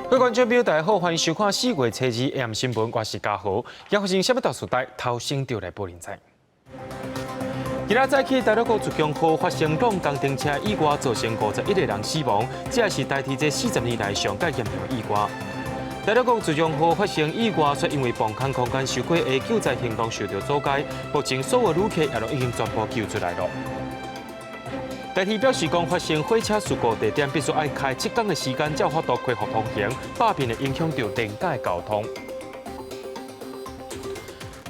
各位观众朋友，大家好，欢迎收看4月初2 AM 新闻，我是嘉豪。也发生什么大事代头先就来报连载。今仔早起，台北高速公路发生撞工程车意外，造成51个人死亡，这是代替这40年来上界严重的意外。台北高速公路发生意外，却因为崩坑空间受过的救灾行动受到阻碍，目前所有旅客也都已经全部救出来了。代替表示讲，发生火车事故地点必须要开7天的时间，才有法度恢复通行，百变的影响到连街的交通。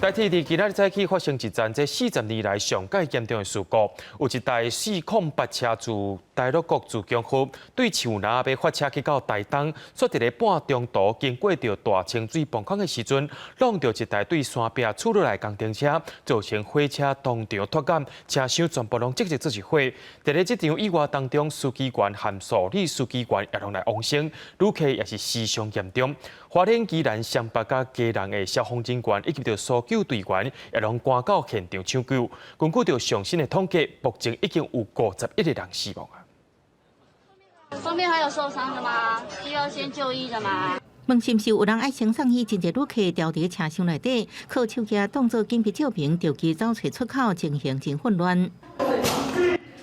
代替伫今仔日早起发生一桩这40年来上界严重的事故，有一台408车自台北高速公路对树林要发车去到台东，却伫咧半中途经过着大清水崩坑的时阵，撞到一台对山壁出落来工程车，造成火车当场脱险，车厢全部拢直接做一火。在咧这场意外当中，司机员和助理司机员也拢来往生，旅客也是死伤严重。花莲、宜兰、双北甲基隆的消防人员以及着搜救队员也拢赶到现场抢救。根据着上新的统计，目前已经有51个人死亡啊。后面还有受伤的吗？需要先就医的吗？问是毋是有人爱升上去，真侪旅客掉伫车厢内底，靠手机当作紧急照明，着急走找出口，情形真混乱。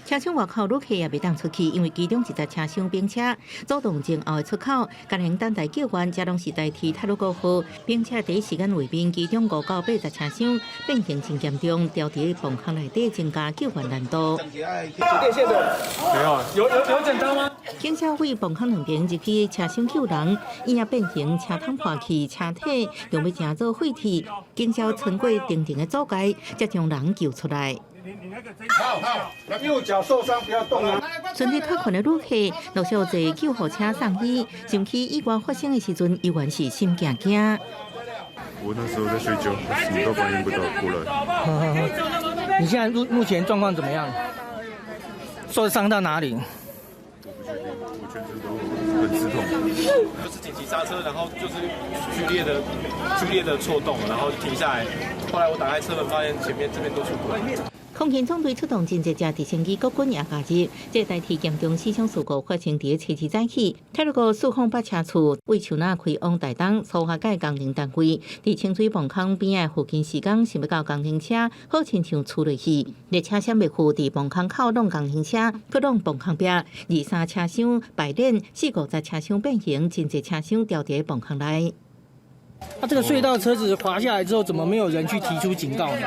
车厢外口旅客也袂当出去，因为其中一台车厢并车阻挡前后的出口，赶行等待救援，这拢是代替泰鲁高号，并且第一时间为民，其中5到80车厢变形真严重，掉伫崩坑内底，增加救援难度。电线的没有，有简单吗？警车为崩坑两边入去车厢救人，伊也变形车窗破去，车体用要正做废铁，警车穿过定的阻碍，才将人救出来。好，右脚受伤不要动啊！身体脱困的旅客陆续坐救护车送医。想起意外发生的时阵，依然是心惊惊。我那时候在睡觉，我什么都反应不到过来。你现在目前状况怎么样？受伤到哪里？我全身都很刺痛。就是紧急刹车，然后就是剧烈的错动，然后停下来。后来我打开车门，发现前面这边都出过来。空勤总队出动真侪架直升机，国军也加入，这代替严重死伤事故发生伫初2早起，泰鲁高408车处为树林开往台东，苏花界工程单位伫清水崩坑边仔附近时间想要到工程车，好亲像出落去，列车厢袂赴伫崩坑口弄工程车，搁弄崩坑壁，2、3车厢排练，4、50车厢变形，真侪车厢掉伫崩坑内。这个隧道车子滑下来之后，怎么没有人去提出警告呢？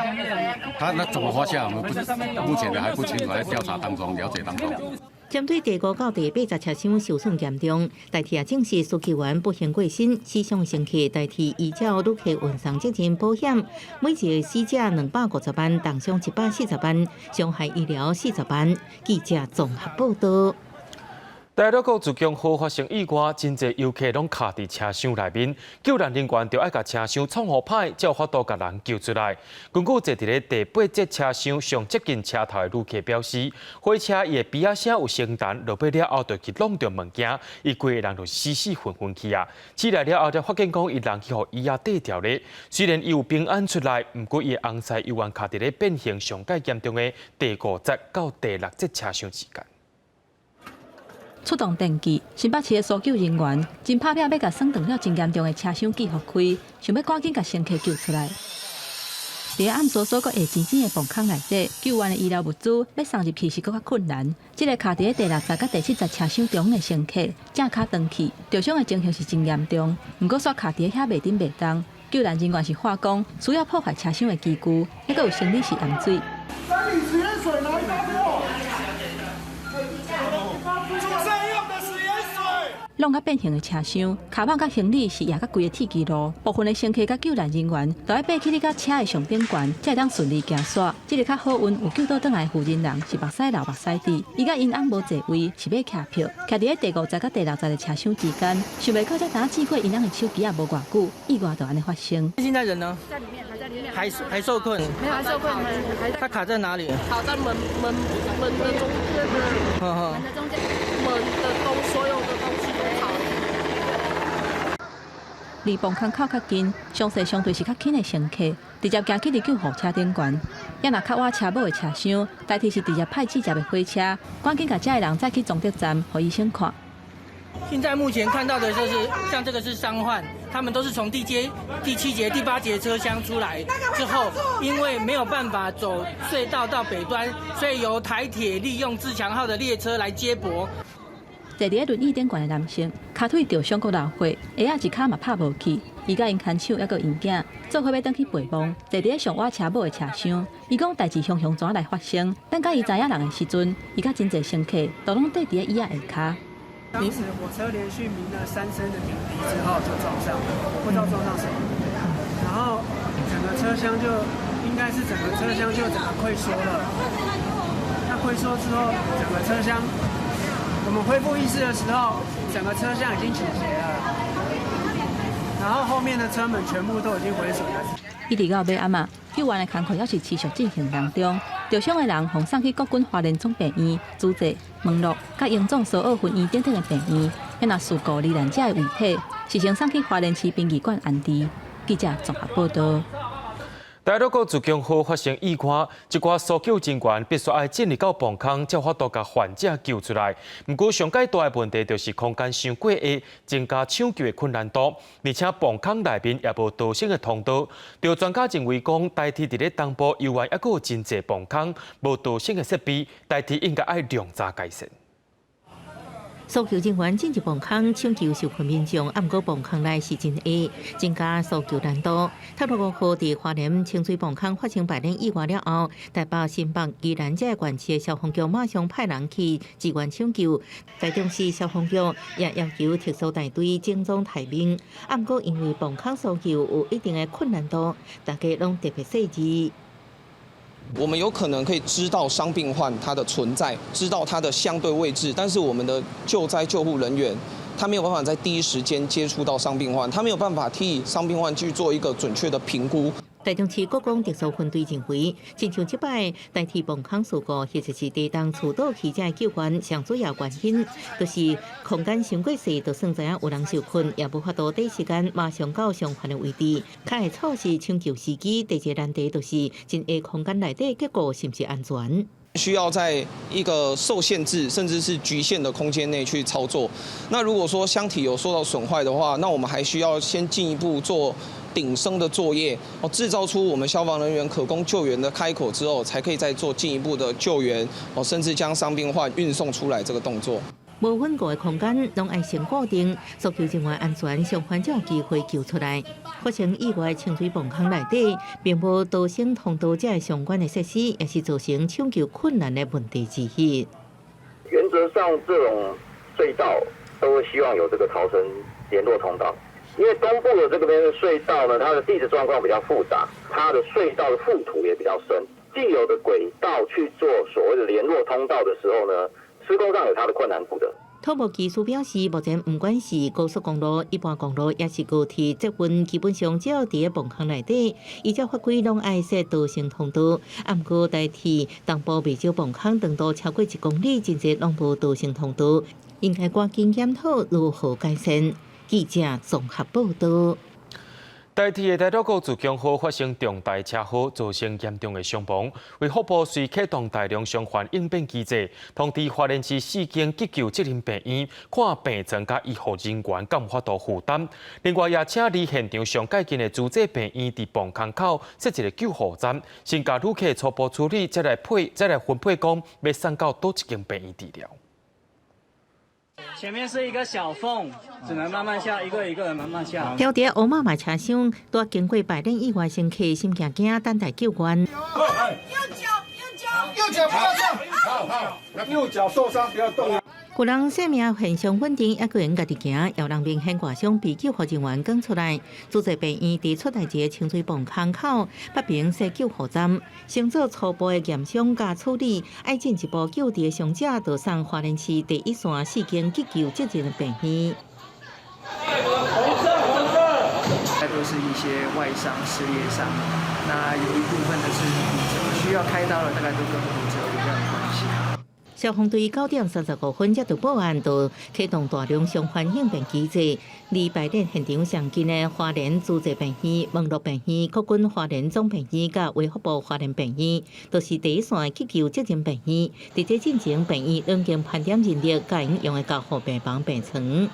他那怎么滑下来？我们目前还不清楚，在调查当中，了解当中。针对第5到第80车厢受损严重，代替也证实司机员不幸过身，死伤的乘客代替依照旅客运送责任保险，每一个死者250万，重伤140万，伤害医疗40万。记者综合报道。台北高速公路发生意外，真侪游客拢卡伫车厢内面，救援人员就要甲车厢创好歹，才有法度甲人救出来。根据坐伫咧第8节车厢上接近车头的旅客表示，火车伊的鼻仔声有声弹，落尾了后就去弄着物件，伊规个人就死昏昏去啊。起来了后才发现讲伊人去互医院缀掉咧。虽然伊有平安出来，毋过伊的红塞犹原卡伫咧变形上界严重的第5节到第6节车厢之间。出动电机，新北市的搜救人员真拍拼要甲损断了真严重的车厢机复开，想要赶紧甲乘客救出来。伫暗所所个下尖尖的崩坑内底，救援的医疗物资要送入去是更较困难。这个卡伫第60甲第70车厢中的乘客，正卡断去，受伤的情形是真严重。不过煞卡伫遐袂顶袂动，救援人员是化工，需要破坏车厢的机具，还佫有生理是盐水。三里食盐水拿一大锅。弄甲变形的车厢，卡板甲行李是压甲规个铁基路，部分的乘客甲救援人员都要爬起哩甲车的上顶悬，才会当顺利行煞。这个较好运有救到倒来的负责人是目屎流目屎滴，伊甲因翁无座位，是要徛票，徛伫咧第5节甲第60节的车厢之间，想袂到才打击过因翁的手机也无偌久，意外就安尼发生。现在人呢？在里面，还在里面。还受困？没有，还受困，还。他卡在哪里？卡在门的中间，门的中间，门的所有的东西都卡了。离崩坑口较近，伤势相对是较轻的乘客，直接行去伫救护车顶悬。也若较晚车某的车厢，代替是直接派记者的火车，赶紧甲遮的人载去总德站，互医生看。现在目前看到的就是像这个是伤患，他们都是从第7节、第8节车厢出来之后，因为没有办法走隧道到北端，所以由台铁利用自强号的列车来接驳。坐伫轮椅顶悬的男性，骹腿着伤过流血，鞋仔一骹嘛拍无去。伊甲因牵手还佫因囝，做伙要转去陪望，坐伫上瓦车尾的车厢。伊讲代志怎来发生？等甲伊知影人的时阵，伊甲真侪乘客都拢缀伫椅仔下骹。当时火车连续鸣了3声的鸣笛之后就撞上了，我不知道撞上谁，然后整个车厢就溃缩了。那溃缩之后，整个车厢我们恢复意识的时候，整个车厢已经倾斜了，然后后面的车门全部都已经毁损了。一直到尾暗啊，救援的工作还是持续进行当中。受伤的人送去国军花莲总病院、主治、门诺、甲永总苏澳分院等等的病院。迄若事故罹难者的遗体，是先送去花莲市殡仪馆安置。记者综合报道。台北市自强号发生意外，一寡搜救人员必须要进入到磅空，才有法度把患者救出来。不过，上界大的问题就是空间伤过矮，增加抢救的困难度，而且磅空内面也无导生的通道。有专家认为讲，代替伫咧东部游玩，还佫有真侪磅空无导生的设备，代替应该要量查改善。搜救人员进入磅空抢救受困民众，不过磅空内是真矮，增加搜救难度。台北5号伫花莲清水磅空发生排练意外了后，台北、新北、宜兰这县市的消防局马上派人去支援抢救。台中市消防局也要求特殊大队整装待命，不过因为磅空搜救有一定的困难度，大家拢特别细致。我们有可能可以知道伤病患它的存在，知道它的相对位置，但是我们的救灾救护人员，他没有办法在第一时间接触到伤病患，他没有办法替伤病患去做一个准确的评估。台中市国光特殊分队认为，亲像这摆代替磅空事故，或者是地动触倒去者救援上主要原因，就是空间伤过细，就算知影有人受困，也无法度第一时间马上到上悬的位置，较会错失抢救时机。第二个难题就是真矮空间内底结构是不是安全？需要在一个受限制甚至是局限的空间内去操作。那如果说箱体有受到损坏的话，那我们还需要先进一步做顶升的作业，制造出我们消防人员可供救援的开口之后，才可以再做进一步的救援，甚至将伤病患运送出来这个动作。无稳固的空间，拢爱先固定，搜救人员安全，上患者有机会救出来。发生意外清水磅空内底，并无导生通道这相关的设施，也是造成抢救困难的问题之一。原则上，这种隧道都会希望有这个逃生联络通道，因为东部的这个边的隧道呢，它的地质状况比较复杂，它的隧道的覆土也比较深，既有的轨道去做所谓的联络通道的时候呢，施工上有它的困难度的。土木技师表示，目前不管是高速公路、一般公路，也是高铁捷运，基本上只要伫磅空内底，依照法规拢爱设导生通道。不过代替东部未少磅空长度超过1公里，真侪拢无导生通道，应该赶紧检讨如何改善。记者综合报道。台铁的台北市自强号发生重大车祸，造成严重的伤亡。为福部遂启动大量伤患应变机制，通知花莲市4间急救责任病院，看病床甲医护人员敢有法度负担。另外，也请离现场上界近的主治病院伫磅空口设一个救护站，先甲旅客初步处理，再来分配讲要送到倒一间病院治疗。前面是一个小缝，只能慢慢下，一个一个人慢慢下。调伫乌马马车厢，拄经过排练意外乘客心惊惊，等待救援。右脚不要动，好，右脚受伤不要动。有人生命现象稳定，一个人家己行，有人明显外伤被救护人员赶出来。主治病院伫出代志的清水磅空口北边设救护站，先做初步的验伤加处理，爱进一步救治的伤者，就送花莲市第一线4间急救责任的病院。大都是一些外伤、撕裂伤，那有一部分的是骨折，需要开刀的，大概都跟骨折比较有关系。消防队9点35分接到报案，就启动大量伤患应变机制，离排练现场上近的花莲自治病院、网络病院、国军花莲总病院甲卫福部花莲病院，都是第一线急救责任病院。伫这进前，病院已经盘点人力，甲因用的交互病房病床。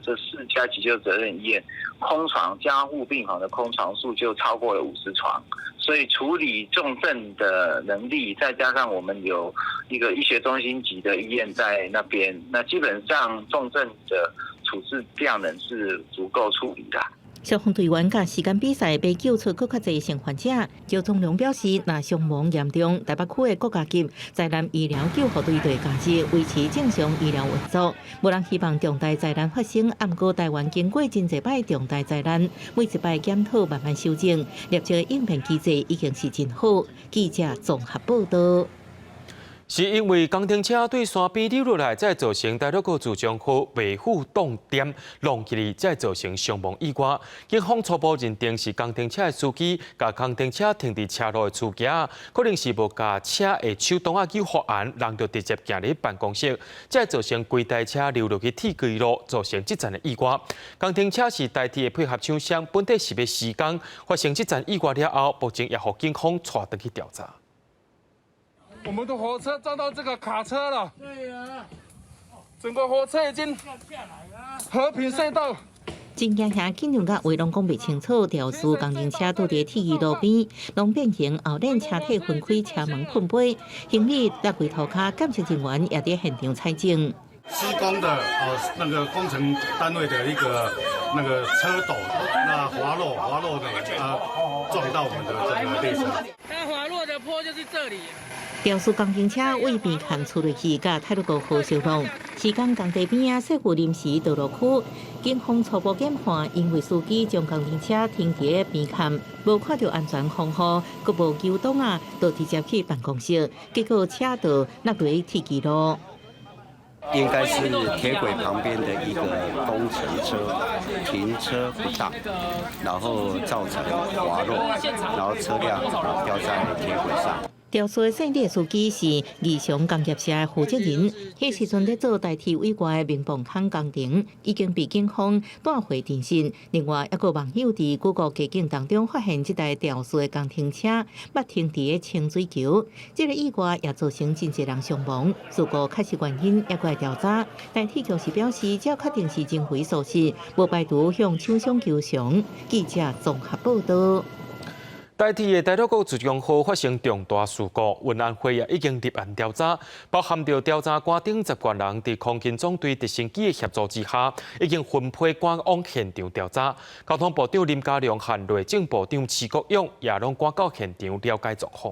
这4家急救责任医院空床加护病房的空床数就超过了50床，所以处理重症的能力，再加上我们有一个医学中心级的医院在那边，那基本上重症的处置量能是足够处理的。消防队员甲时间比赛被救出更较侪生还者。邱宗良表示，若伤亡严重，台北区的国家级灾难医疗救护队会加入维持正常医疗运作。无人希望重大灾难发生，不过台湾经过真侪摆重大灾难，每一摆检讨慢慢修正，立即应变机制已经是真好。记者综合报道。是因为工程车对山边溜落来，才造成大陆高自强区维护冻点弄起嚟，才造成伤亡意外。警方初步认定是工程车的司机甲工程车停伫车路的厝架，可能是无甲车的手动机发按，人就直接行入办公室，才造成规台车流落去铁轨路，造成这站的意外。工程车是代替的配合厂商，本地是要施工，发生这站意外了后，目前也互警方带回去调查。我们的火车撞到这个卡车了。对呀，整个火车已经和平隧道。真惊吓，警察甲话拢讲袂清楚，肇事工程车倒伫铁轨路边，拢变形后链车体分开，车门困飞。行李落轨头卡，检测人员也伫现场采证。施工的那个工程单位的一个那个车斗，那滑落的撞到我们的这个列车。它滑落的坡就是这里。肇事工程车为避看出入去，甲泰鲁高高速路施工工地边啊，设有临时道路区。警方初步检判，因为司机将工程车停伫边看，无看到安全防护，佮无求档啊，就直接去办公室，结果车道落落铁轨路。应该是铁轨旁边的一个工程车停车不当，然后造成滑落，然后车辆掉在铁轨上。肇事的姓李司机是义祥工业社的负责人，迄时阵咧做代替委外的民房康工程，已经被警方带回电信。另外，一个网友伫谷歌街景当中发现这台肇事的工程车捌停伫清水桥，这个意外也造成真侪人伤亡。事故确实原因也搁来调查，但铁局是表示，只要确定是人为所致，无排除向厂商求偿。记者综合报道。台铁的台北高自强号发生重大事故，运安会也已经立案调查，包含着调查官等10个人，伫空勤总队直升机的协助之下，已经分配赶往现场调查。交通部长林佳龙和内政部长徐国勇也拢赶到现场了解状况。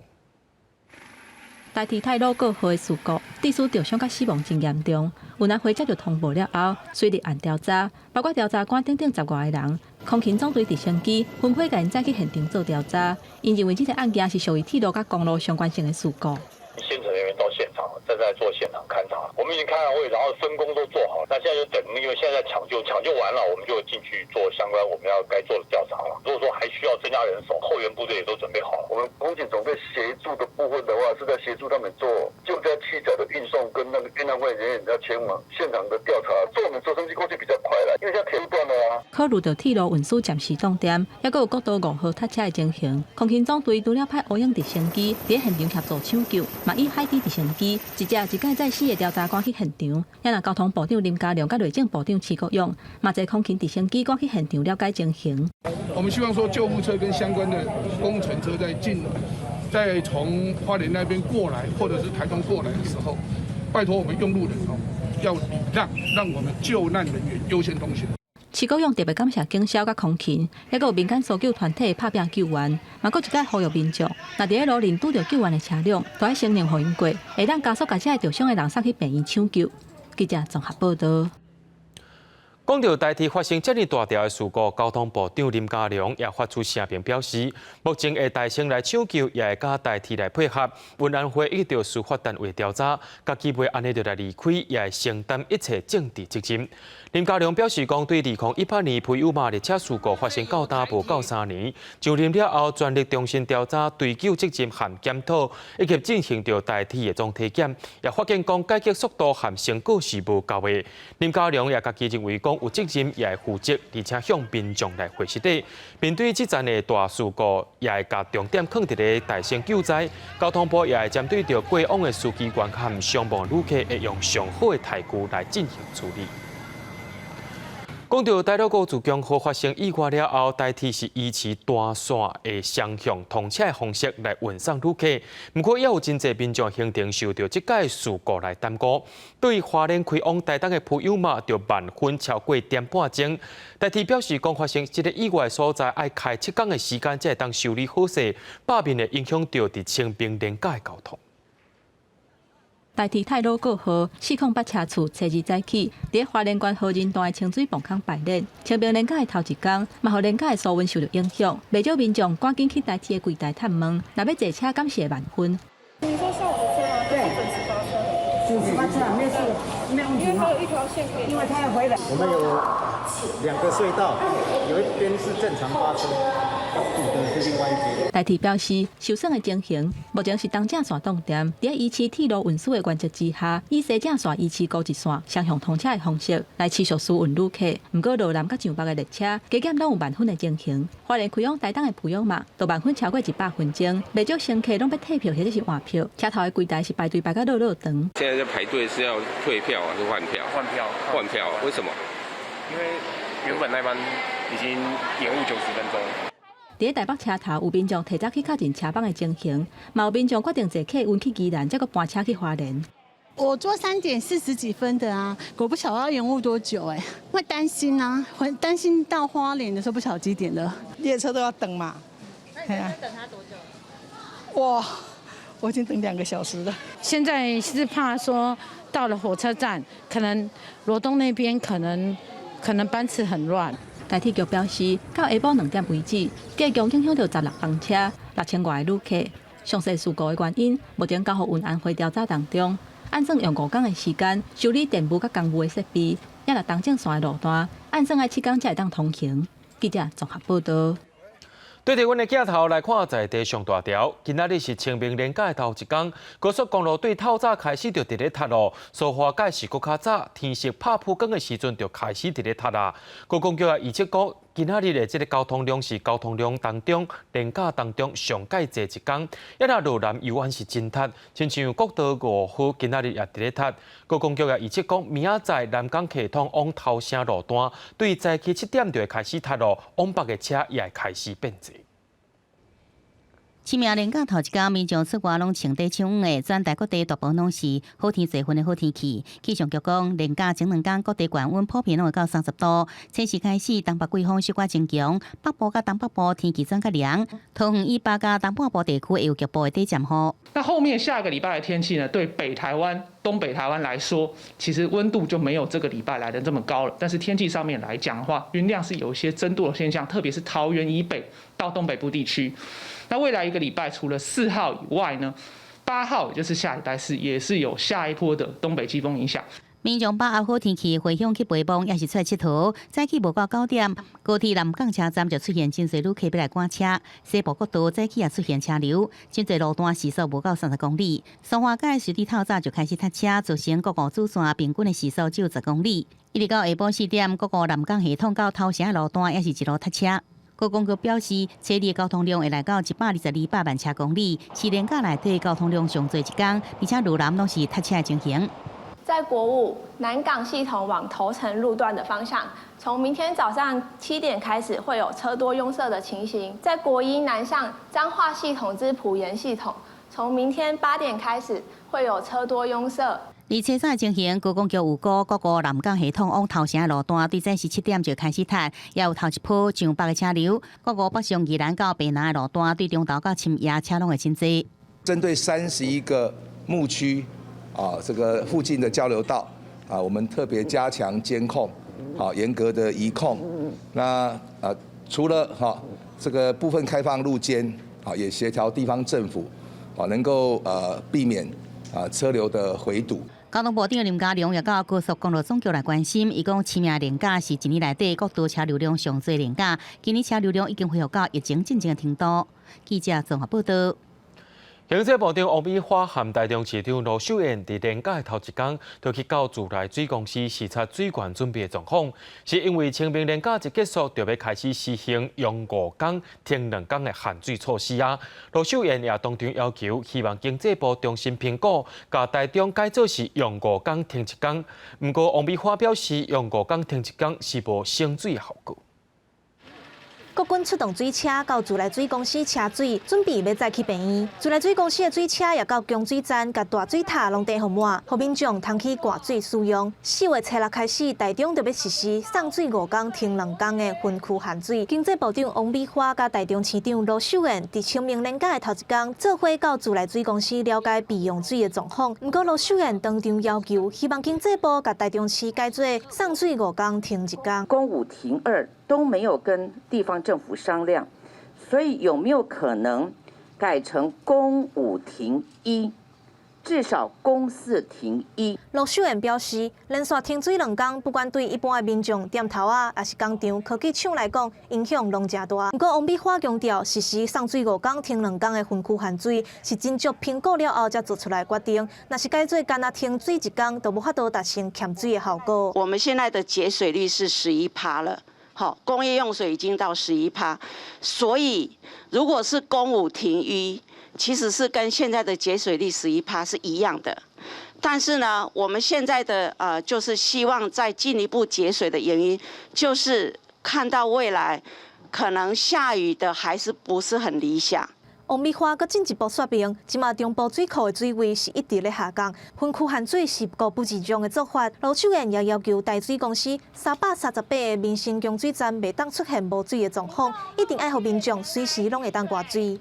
台铁泰鲁高号的事故，地主受伤甲死亡真严重。运安会接到通报了后，随立案调查，包括调查官等10外个人，空勤总队直升机分配甲因载去现场做调查。因认为这个案件是属于铁路甲公路相关性的事故。现场人员到现场，正在做现场勘查。我们已经开完会，然后分工都做好，那现在就等，因为现在抢救完了，我们就进去做相关我们要该做的调查了。如果说还需要增加人手，后援部队也都准备好了。我们空警总队协助的部分的话，是在协助他们做救灾器材的运送，跟那个运安会人员要前往现场的调查。坐我们直升机过去比较快了，因为现在铁路断了啊。考虑到铁路运输暂时冻点，也有国道5号塞车的情形，空勤总队除了派乌鹰直升机伫现场协助抢救，嘛以海底直升机一架载4个调查官去现场，也让交通部长林佳龙甲内政部长徐国勇嘛坐空勤直升机赶去现场了解情形。我们希望说救护车跟相关的工程车在从花莲那边过来，或者是台东过来的时候，拜托我们用路人要礼让我们救难人员优先通行。徐国勇特别感谢警消甲空勤，还有民间搜救团体拍拼救援，嘛搁一再呼吁民众，若伫咧路边拄到救援的车辆，都要声明互因过，会当加速把这受伤的人送去病院抢救。记者综合报道。讲到台铁发生这么大条的事故，交通部长林佳龙也发出声明表示，目前会大声来抢救，也会甲台铁来配合。运安会一直司法单位调查，家己袂安尼就来离开，也会承担一切政治责任。林佳龙表示，讲对2018年培优马列车事故发生到大无到3年，上任了后全力重新调查、追究责任和检讨，以及进行着台铁的总体检，也发现讲改革速度和成果是无够的。林佳龙也家己认为讲。有责任也会负责，而且向民众来回实地。面对这阵的大事故，也会把重点放伫咧大声救灾。交通部也会针对着过往的司机员和伤亡旅客，会用上好的态度来进行处理。讲到台六高自强号发生意外了后，台铁是依持单线的双向通车的方式来运送旅客。不过，也有真侪民众行程受到这届事故来耽误。对花莲开往台东的普悠玛，就慢分超过1.5点钟。台铁表示，讲发生这个意外所在，要开7天的时间才会当修理好势，百面的影响到伫清平连假的交通。台铁太鲁阁号408车次，初2早起，伫花莲县河仁段的清水泵坑排练。清明连假的头一天，嘛互连假的疏运受到影响，不少民众赶紧去台铁的柜台探问，若要坐车，敢是会慢分？你说下午的车吗？对，准时发车啊，没有问题哈。因为还有一条线可以，因为他要回来。我们有2个隧道，有一边是正常发车。台铁表示，受损的情形目前是东正线冻点，伫依持铁路运输的原则之下，以西正线依持高一线双向通车的方式来持续输运旅客。不过，罗南甲上北的列车加减拢有慢分的情形。花莲开往台东的普悠玛，都慢分超过100分钟，不少乘客拢要退票或者是换票，车头的柜台是排队排到落长。现在在排队是要退票还是换票？换票，为什么？因为原本那班已经延误90分钟。伫台北车头有民众提早去靠近车帮的情形，嘛有民众决定坐客运去宜兰，再个搬车去花莲。我坐3点40几分的啊，我不晓得要延误多久会担心啊，会担心到花莲的时候不晓得几点了，列车都要等嘛。那你在等他多久？哇，我已经等2个小时了。现在是怕说到了火车站，可能罗东那边可能班次很乱。台铁局表示，到下晡2点为止，计共影响到16班车，6000外的旅客。详细事故的原因，目前交予运安会调查当中。按算用5天的时间修理电务甲公务的设备，也来东正线的路段，按算要7天才会当通行。记者综合报道。对着阮的镜头来看，在地上大条。今仔日是清明连假的头一天，高速公路对透早开始就伫咧塌路，苏花界是搁较早，天色拍曝光的时阵就开始伫咧塌啦。高公局也预测讲，今仔日的这个交通量是交通量当中连假当中上介济一天。一那路南右岸是真塌，亲像国道5号今仔日也伫咧塌。高公局也预测讲，明仔载南港系统往头城路段，对早起7点就会开始塌路，往北的车也会开始变济。清明连假头一天，民众出外拢穿短袖的，全台各地大部分拢是好天侪分的好天气。气象局讲，连假前2天各地高温普遍拢会到30度。初时开始，东北季风小可增强，北部甲东北部天气转较凉。桃园以北甲东半部地区会有局部的短暂雨。那后面下个礼拜的天气呢？对北台湾、东北台湾来说，其实温度就没有这个礼拜来的这么高了。但是天气上面来讲的话，云量是有一些增多的现象，特别是桃园以北到东北部地区。那未来1个礼拜，除了4号以外呢，8号也就是下礼拜4，也是有下一波的东北季风影响。民众把握好天气回乡去陪伴，也是出来佚佗。早起无到9点，高铁南港车站就出现真侪旅客要来赶车。西部国道早起也出现车流，真侪路段时速无到30公里。松花街随地透早就开始塞车，造成国五主线平均的时速只有10公里。一直到下晡4点，国五南港系统到头城的路段也是一路塞车。高公局表示，初日的交通量会来到122万车公里，是连假内底交通量上最一天，而且路南拢是塞车的情形。在国五南港系统往头城路段的方向，从明天早上7点开始会有车多拥塞的情形。在国一南向彰化系统至埔盐系统，从明天8点开始会有车多拥塞。而车站的情形，高公局有国五南港系统往头城的路段，对早时7点就开始塞，也有头一波上北的车流。国五北上宜兰到北南的路段，对中昼到深夜车拢会真多。针对31个牧区这个附近的交流道我们特别加强监控严格的移控。那除了这个部分开放路肩，也协调地方政府，能够避免车流的回堵。交通部长林佳龙也到高速公路总局来关心，伊讲清明连假是一年内底国道车流量上侪连假，今年车流量已经恢复到疫情进前的程度。记者综合报道。行政部长王美花和台中市长罗秀燕伫连假的头一天，就去到自来水公司视察水管准备的状况。是因为清明连假一结束，就要开始实行用5天停2天的限水措施啊。罗秀燕也当场要求，希望经济部重新评估，甲台中改做是用5天停1天。不过王美花表示，用5天停1天是无省水的效果。国军出动水车到自来水公司车水，准备要再去病院。自来水公司的水车也到供水站，甲大水塔拢填好满，互民众通去挂水使用。4月初6开始，台中就要实施送水5天停2天的分区限水。经济部长王美花甲台中市长罗秀燕伫清明连假的头一天，做伙到自来水公司了解备用水的状况。不过罗秀燕当场要求，希望经济部甲台中市改做送水5天停1天。公5停2都没有跟地方政府商量，所以有没有可能改成公5停1，至少公4停1？罗秀燕表示，连续停水2天，不管对一般的民众、店头啊，还是工厂、科技厂来讲，影响拢真大。不过王美花强调，实施送水5天停2天的分区限水，是经过评估了后才做出来决定。若是改做干那停水1天，都无法度达成欠水的效果。我们现在的节水率是11%了。好，工业用水已经到11%，所以如果是公5停1，其实是跟现在的节水率11%是一样的。但是呢，我们现在的就是希望再进一步节水的原因，就是看到未来可能下雨的还是不是很理想。王美花阁进一步说明，即马中部水库的水位是一直咧下降，分区限水是固不自强的做法。罗秀燕也要求台水公司338个民生供水站袂当出现无水的状况，一定要互民众随时拢会当挂水。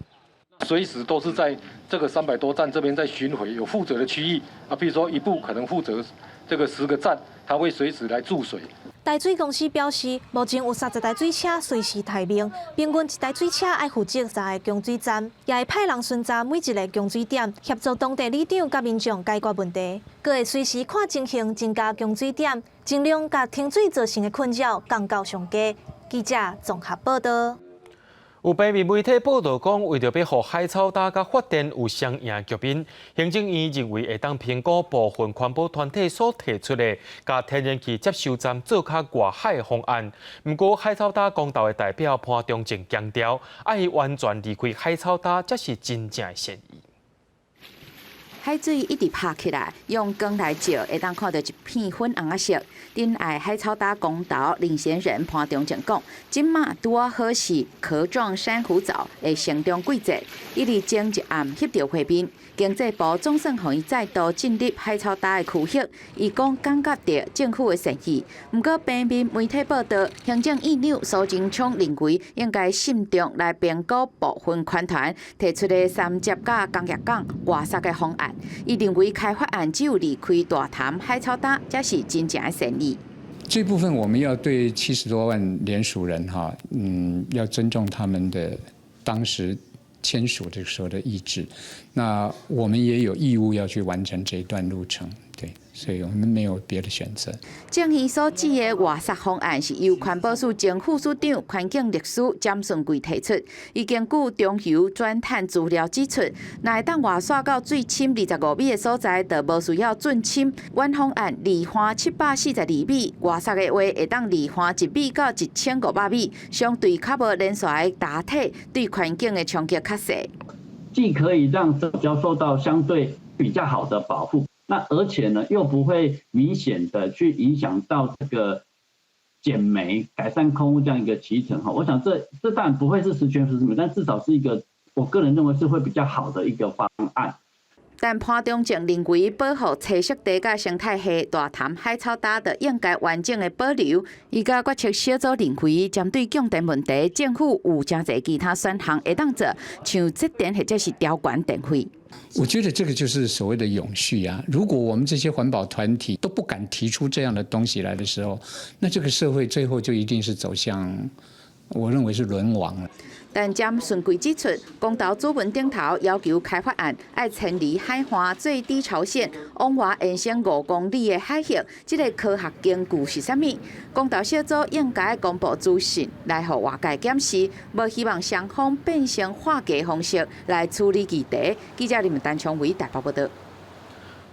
随时都是在这个300多站这边在巡回，有负责的区域啊，比如说一部可能负责这个10个站，他会随时来注水。台水公司表示，目前有30台水车随时待命，平均1台水车要负责3个供水站，也会派人巡查每一个供水点，协助当地里长甲民众解决问题，阁会随时看情形增加供水点，尽量甲停水造成的困扰降到上低。记者综合报道。有平面媒体报道讲，为着要互海草搭甲发电有双赢局面，行政院认为会当评估部分环保团体所提出的甲天然气接收站做较外海的方案。不过，海草搭公道的代表潘忠正强调，爱完全离开海草搭才是真正的善意。海水一直拍起来，用光来照，会当看到一片粉红啊色。顶爱海草搭公道领衔人潘忠正讲，今嘛拄啊好是壳状珊瑚藻的成长季节，一日前一暗翕到画面。经济部总算予伊再度进入海草搭的区域，伊讲感觉到政府的善意。不过平面媒体报道，行政院长苏贞昌认为应该慎重来评估部分款团提出的三接甲工业港外塞的方案。伊认为开发案只有离开大潭海草搭才是真正的善意。这部分我们要对70多万联署人要尊重他们的当时签署这个时候的意志。那我们也有义务要去完成这一段路程，对，所以我们没有别的选择。政府所指的外塞方案是由环保署前副署长环境律师詹顺贵提出。伊根据中油钻探资料指出，若会当外刷到最深25米的所在，就无需要准侵。原方案离岸742米，外塞的话会当离岸1米到1500米，相对较无连续的打体，对环境的冲击较小。既可以让社交受到相对比较好的保护，那而且呢又不会明显的去影响到这个减煤、改善空污这样一个期程哈。我想这当然不会是十全十美，但至少是一个我个人认为是会比较好的一个方案。但潘忠正认为，保护棲息地甲生态系大潭海草搭的应该完整的保留。伊甲决策小组认为，针对供电问题，政府有真侪其他选项会当做，像节电或者是调悬电费。我觉得这个就是所谓的永续啊！如果我们这些环保团体都不敢提出这样的东西来的时候，那这个社会最后就一定是走向，我认为是沦亡了。但詹顺贵指出，公投主文顶头要求开发案要迁离海岸最低潮线，往外延伸5公里的海域，这个科学根据是啥物？公投小组应该公布资讯来予外界检视，无希望双方变成化解方式来处理议题。记者林文丹从为台北报道。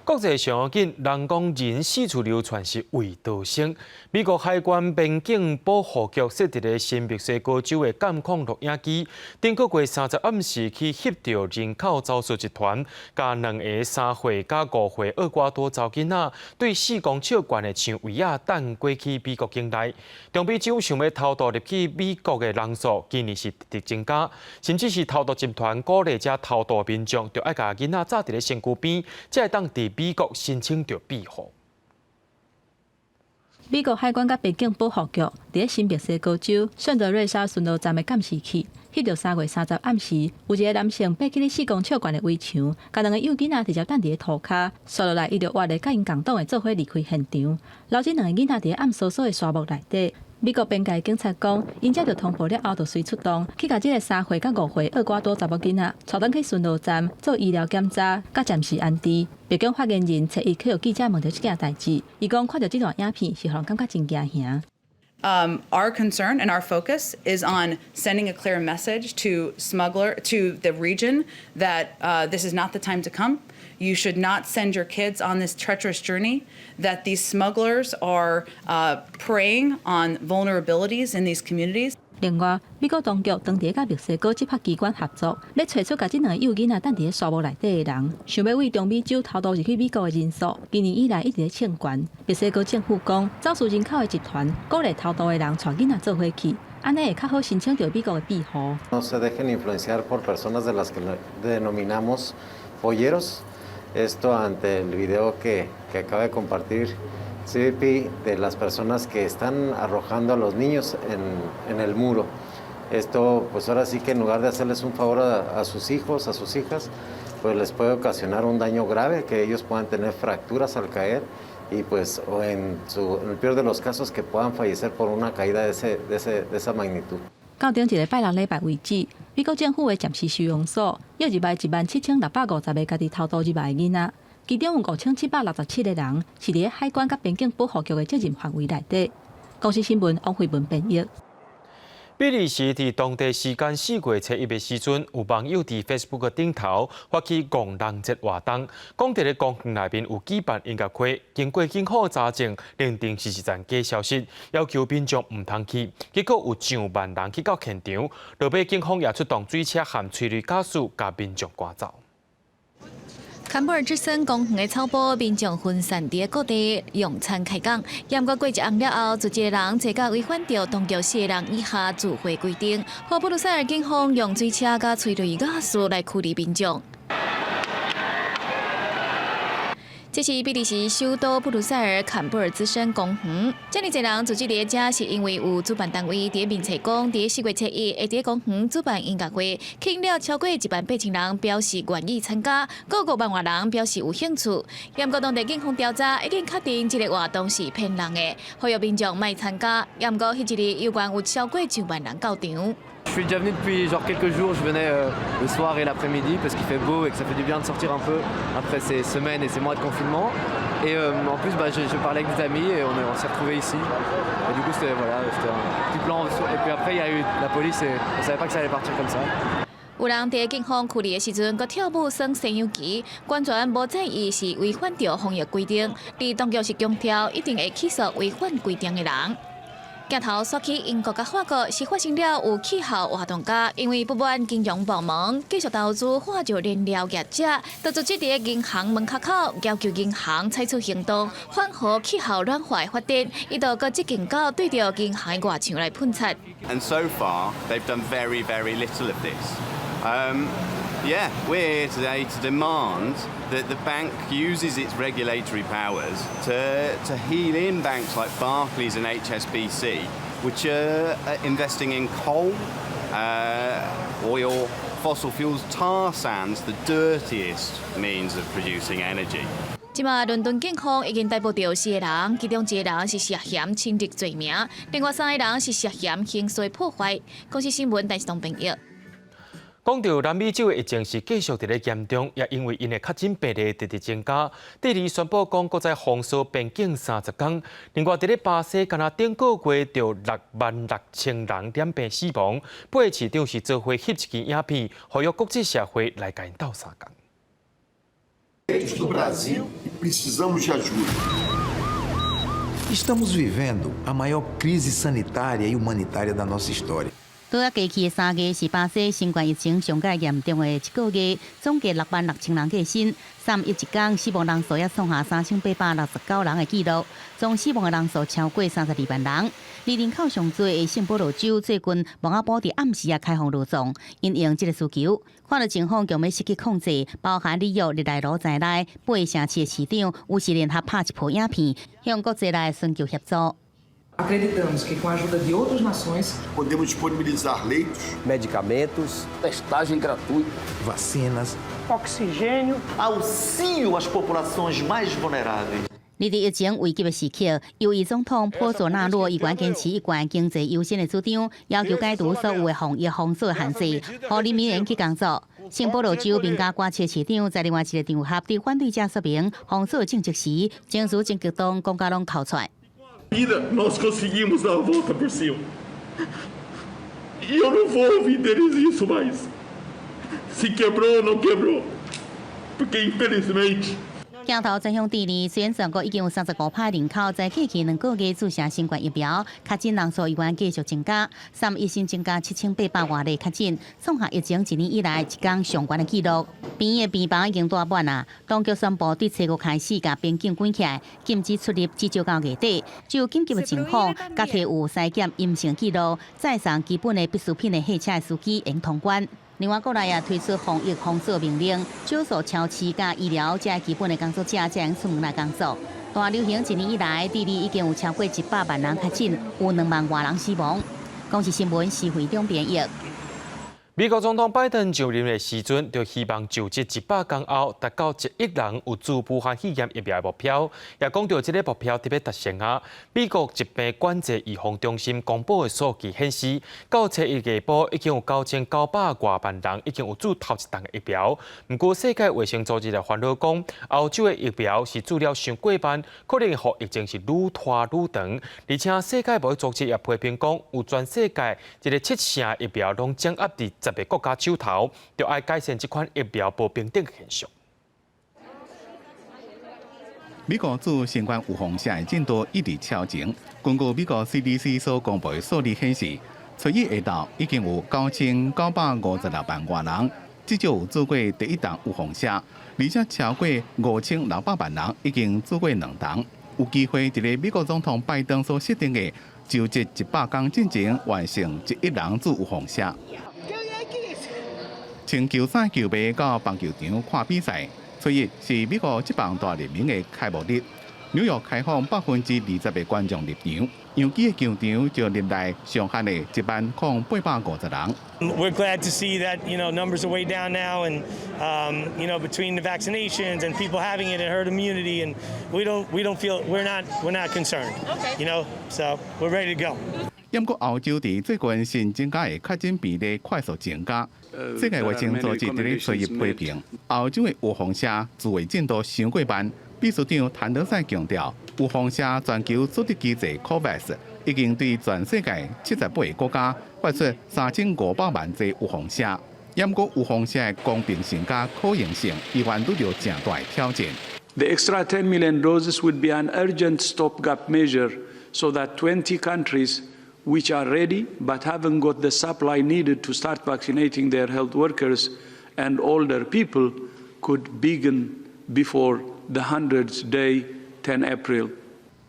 国际上要紧，人讲人四处流传是为道生。美国海关边境保护局设置的新墨西哥州的监控录影机，顶个月30暗时去翕到人口走私集团，甲2个3岁甲5岁厄瓜多州囡仔对4公尺悬的枪位啊，弹过去美国境内。中美州想要偷渡入去美国的人数，今年是直直增加，甚至是偷渡集团鼓励者偷渡民众，就爱甲囡仔扎伫咧身躯边，才会当伫美国申请到庇护。美国海关甲边境保护局伫新墨西哥州圣德瑞莎巡逻站的监视器，翕到3月30暗时，有一个男性爬起咧4公尺悬的围墙，甲2个幼囡仔直接等伫咧涂骹，刷落来伊就活咧甲因共党的做伙离开现场，留这2个囡仔伫咧暗搜索的沙漠内底。美国边界警察讲，因遮就通报了后，就随出动去甲这个3岁甲5岁厄瓜多查某囡仔带登去巡逻站做医疗检查，甲暂时安置。白宫发言人找伊去，记者问到这件代志，伊讲看到这段影片是互人感觉真惊吓。Our concern and our focus is on sending a clear message to the region that this is not the time to come. You should not send your kids on this treacherous journey, that these smugglers are preying on vulnerabilities in these communities. 另外，美国当局当地甲墨西哥执法机关合作，要找出甲这2个幼囡仔等伫咧沙漠内底的人，想要为中美洲偷渡入去美国的人数，今年以来一直咧欠悬。墨西哥政府讲，走私人口的集团鼓励偷渡的人带囡仔做伙去，安尼会较好申請到美國嘅庇護。No se dejen influenciar por personas de las que denominamos polleros. Esto ante el video que acaba de compartir CBP de las personas que están arrojando a los niños en el muro. Esto, pues ahora sí que en lugar de hacerles un favor a sus hijos, a sus hijas, pues les puede ocasionar un daño grave, que ellos puedan tener fracturas al caer y pues o en el peor de los casos que puedan fallecer por una caída de esa magnitud. 到顶一个拜6礼拜为止，美国政府的暂时收容所约入来17650个家己偷渡入来的囡仔，其中有5767个人是伫海关甲边境保护局的责任范围内底。公司新闻王慧文编译。比利时伫当地时间4月1日时阵，有网友伫 Facebook 顶头发起共人节活动，讲伫咧公园内面有举办音乐会，经过警方查证，认定是一桩假消息，要求民众唔通去。结果有上万人去到现场，落尾警方也出动水车和催泪驾驶，甲民众赶走。坎普尔之森公园的草坡，民众分散伫各地用餐开讲。验过过一暗了后，就一个人坐甲违反着当局4个人以下聚会规定，和布鲁塞尔警方用水车甲催泪驾驶来驱离民众。这是比利时首都布鲁塞尔坎布尔兹森公园，这么侪人聚集伫遮，是因为有主办单位伫面册讲，伫4月7日会伫公园主办音乐会，吸引了超过18000人表示愿意参加，各5万外人表示有兴趣。验过当地警方调查，已经确定这个活动是骗人的，呼吁民众莫参加。验过迄一日，有关有超过1万人到场。Je suis déjà venu depuis quelques jours, je venais le soir et l'après-midi parce qu'il fait beau et que ça fait du bien de sortir un peu après ces semaines et ces mois de confinement. Et en plus, je parlais avec des amis et on s'est retrouvés ici. Et du coup, c'était un petit plan. Et puis après, il y a eu la police et on savait pas que ça allait partir comme ça. 有人伫警方驱离的时阵，佮跳舞耍西洋棋，完全无在意是违反着防疫规定。而当局是强调，一定会起诉违反规定的人。镜头刷起英国甲法国是发生了有气候活动家，因为不满金融部门继续投资化石燃料业者，就组织伫银行门口要求银行采取行动，缓和气候暖化发展。伊就搁接近到对着银行的外墙来喷漆。And so far, they've done very, very little of this. Yeah, we're here today to demand that the bank uses its regulatory powers to heel in banks like Barclays and HSBC, which are investing in coal, oil, fossil fuels, tar sands, the dirtiest means of producing energy. 即马伦敦警方已经逮捕到4个人，其中1个人是涉嫌侵入罪名，另外3个人是涉嫌刑事破坏。公司新闻电视台朋友。讲到南美洲的疫情是继续伫咧严重，也因为因的确诊病例直直增加。第二宣布讲，搁再封锁边境30天。另外，伫咧巴西，敢若顶个月就66000人染病死亡。八市长是做伙翕一支影片，呼吁国际社会来甲因斗相共。do Brasil e precisamos de ajuda. Estamos vivendo a maior crise sanitária e humanitária da nossa história. 到啊，过去的3月是巴西新冠疫情上界严重的1个月，总计66000人过身，3日1天死亡人数也创下3869人的纪录，总死亡的人数超过32万人。离人口上多的圣保罗州最近蒙阿波伫暗时也开放入藏，因应这个需求，看到情况强要失去控制，包含里约热内卢在内8城市的市长有时联合拍一部影片，向国际来寻求协助。Acreditamos que com a ajuda de outras nações podemos disponibilizar leitos, medicamentos, testagem gratuita, vacinas, oxigênio, auxílio às populações mais vulneráveis. 你伫疫情危急的时刻，由于总统波索纳洛依然坚持一贯经济优先的主张，要求解除所有的防疫封锁限制，让人民能去工作。圣保罗州民家瓜切市长在另外一个场合对反对者说明封锁政策时，情绪真激动，讲甲拢哭出来。Nós conseguimos dar a volta por cima. E eu não vou vender isso mais. Se quebrou, não quebrou. Porque infelizmente. 镜头转向第二，虽然全国已经有35%人口在过去2个月注射新冠疫苗，确诊人数依然继续增加，3日新增加7800多例确诊，创下疫情1年以来一天上悬的纪录。病院的病房已经大满啊！当局宣布，对7月开始，甲边境关起来，禁止出入，至少到月底。只有紧急的情况，甲摕有筛检阴性记录，再送基本的必需品的汽车的司机能通关。另外，国内也推出防疫封锁命令，少数超市甲医疗这基本的工作者才能出门来工作。大流行1年以来，智利已经有超过100万人确诊，有2万多人死亡。公视新闻是会中编译。美国总统拜登就任的时阵，就希望就职100天后，达到1亿人有自武汉肺炎疫苗的目标。也讲到这个目标特别达成啊！美国疾病管制预防中心公布的数据显示，到7月下晡已经有9900多万人已经有注头一档的疫苗。不过，世界卫生组织也烦恼讲，欧洲的疫苗是注了上过半，可能互疫情是愈拖愈长。而且，世界卫生组织也批评讲，有全世界一个7成疫苗拢掌握伫10个国家手头，就要改善这款疫苗不平等的现象。美国驻新冠预防线的进度一直超前。根据美国 CDC 所公布的数据显示，7月下昼已经有9956万多人至少有做过第一档预防针，而且超过5600万人已经做过2档，有机会伫个美国总统拜登所设定的就职100天进前完成1亿人注预防针。穿球衫球迷到棒球场看比赛，7月是美国职棒大联盟的开幕日。纽约开放20%的观众入场，洋基的球场就历来上限的10850人。We're glad to see that numbers are way down now, and between the vaccinations and people having it and herd immunity, and we don't feel we're not concerned. So we're ready to go. 不过，欧洲伫最近新增加的确诊比例快速增加。世界卫生组织伫咧7月批评，欧洲的预防针自卫进度伤过慢。秘书长谭德赛强调，预防针全球组织机制 COVAX 已经对全世界78个国家发出3500万剂预防针。不过，预防针的公平性甲可行性依然遇到正大的挑战。The extra 10 million doses would be an urgent stopgap measure so that 20 countries which are ready but haven't got the supply needed to start vaccinating their health workers and older people could begin before the 100th day, 10 April.